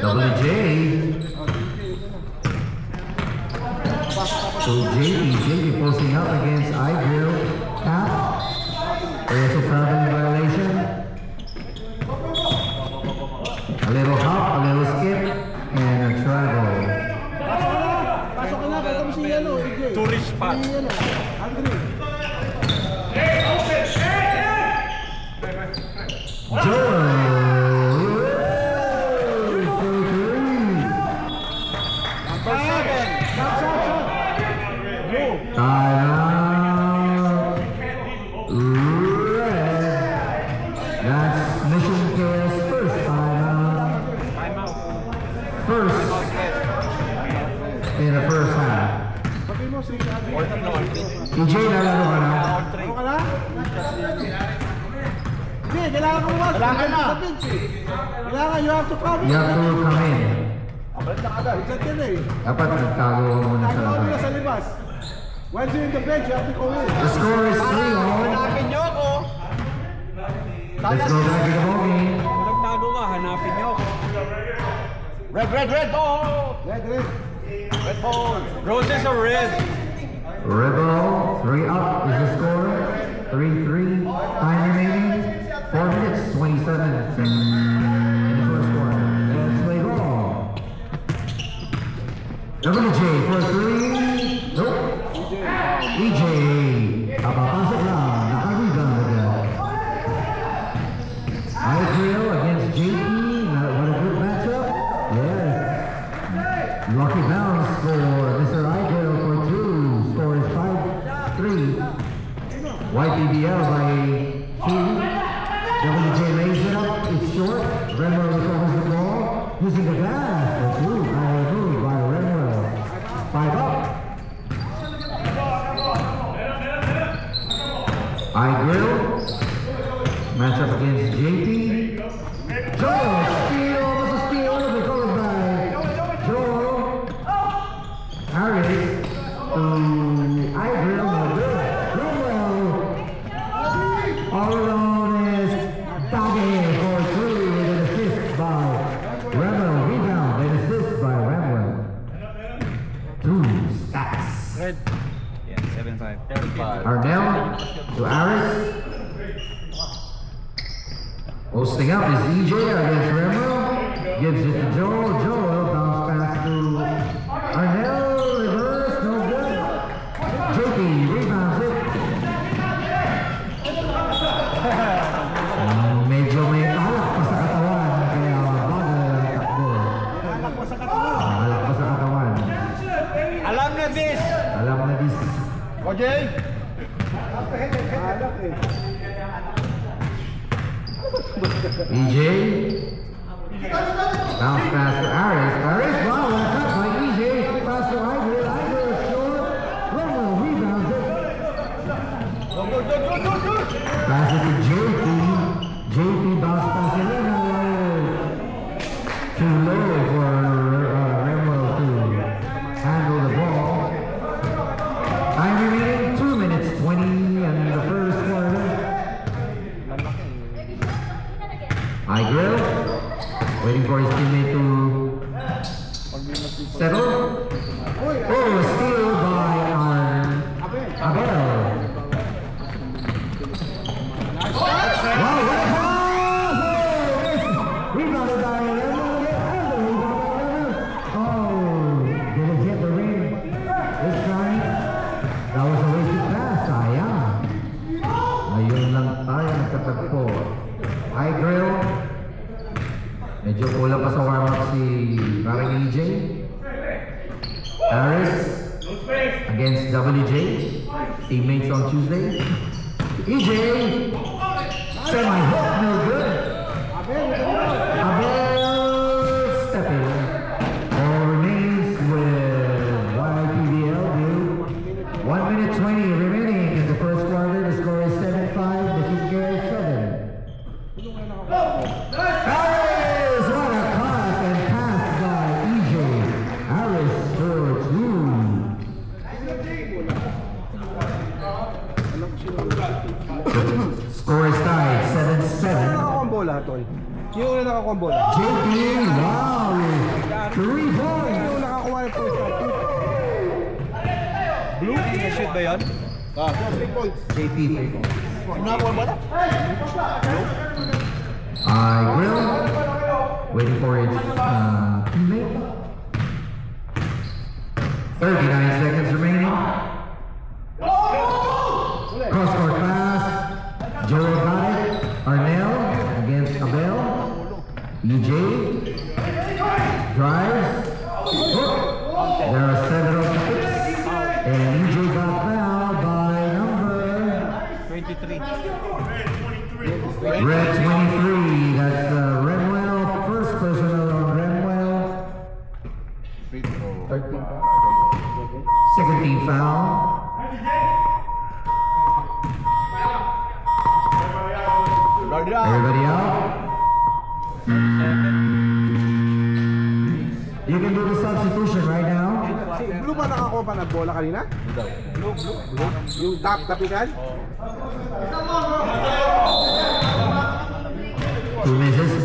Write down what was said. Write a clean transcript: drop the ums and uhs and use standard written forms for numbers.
WJ. So JP posting up against Ideal. Tap. There's a traveling violation. A little hop, a little skip, and a travel. Pasok ka na, kaya mo si Yano, AJ. Tourist spot. Si Yano, Andre. In the first half. EJ, nalaro ka na? Ano ka na? Hindi, kailangan ka mawag. Kailangan na. Kailangan, you have to come in. You have to come in. Exact yan eh. Dapat nagtago ka muna sa Tago labas. ka sa libas. Once you're in the bench, you have to go in. The score is 3-0. Hanapin niyo ako. Let's go back to the ball game. Kung nagtago ka, hanapin niyo ako. Red, oh! Red, red. Red ball. Roses are red. Rebel, 3 up is the score. 3-3. Time remaining. 4 minutes, 27 in the first quarter. Let's play ball. WJ for 3. Nope. EJ. Papapasok lang. Naka-rebound agad. Ideal against JP. What a good matchup. Yes. Lucky bounce for Mr. Ideal for 2. Score is 5-3. YPBL by 2. WJ lays it up. It's short. Renwell recovers the ball. Using the glass for 2. Power move by Renwell. 5 up. Ideal. Matchup against JP. Joel, steal, almost a steal, recovered by Joel. Harris to Ideal, no good. Renwell. All alone is Tage for 3 with an assist by Renwell. Rebound and assist by Renwell. 2 stats. Red. Yeah, 7-5. Arnell to Aris. Posting up is EJ against Renwell. Gives it to Joel. Joel bounce pass to Arnell. Reverse, no good. JP rebounds it. Medyo may alak pa sa katawan. Kaya bagal ang takbo. Alak pa sa katawan. Alak pa sa katawan. Alam na this. Alam na this. OJ. Alak eh. EJ. Bounce pass to Aris. Aris, wow, well cut by EJ. Pass to Ivor. Ivor is short. Renwell rebounds it. Pass it to JP. JP bounce pass to Renwell. Too low for Renwell to handle the ball. Time remaining 2 minutes 20 in the first quarter. Ideal. Waiting for his teammate to settle. Oh, steal by Abel. Wow, what a pass! Rebounded by Renwell again. Oh, did it hit the ring this time? That was a wasted pass. Sayang. Ayun lang tayo nagkatagpo. Ideal. Medyo kulang pa sa warm-up si parang EJ. Harris against WJ. Teammates on Tuesday. EJ. Semi-hook, no good. Abel stepping. Ball remains with YPBL. 1 minute 20 remaining in the first quarter. The score is 7-5. The King Gear 7. Harris! What a cut and pass by EJ. Harris for 2. Score is tied, 7-7. Ano ang bola, tol? Sino una nakakuha ang bola? JP, wow! 3 points! Sino una nakakuha yung first shot? Blue, shoot ba yun? Ah, 3 points. JP, 3 points. Sino nakakuha ang bola? Grill, waiting for his teammate. 39 seconds remaining. Cross-court pass. Joel got it. Arnell against Abel. EJ drives. Hook. There are 7 on the fix. And EJ got fouled by number 23. Red 23. That's Renwell. First personal on Renwell. 13 team foul. Everybody out. You can do the substitution right now. Si Blue ba nakakuha pa ng bola kanina? Blue. Yung top tapikan? 2 misses.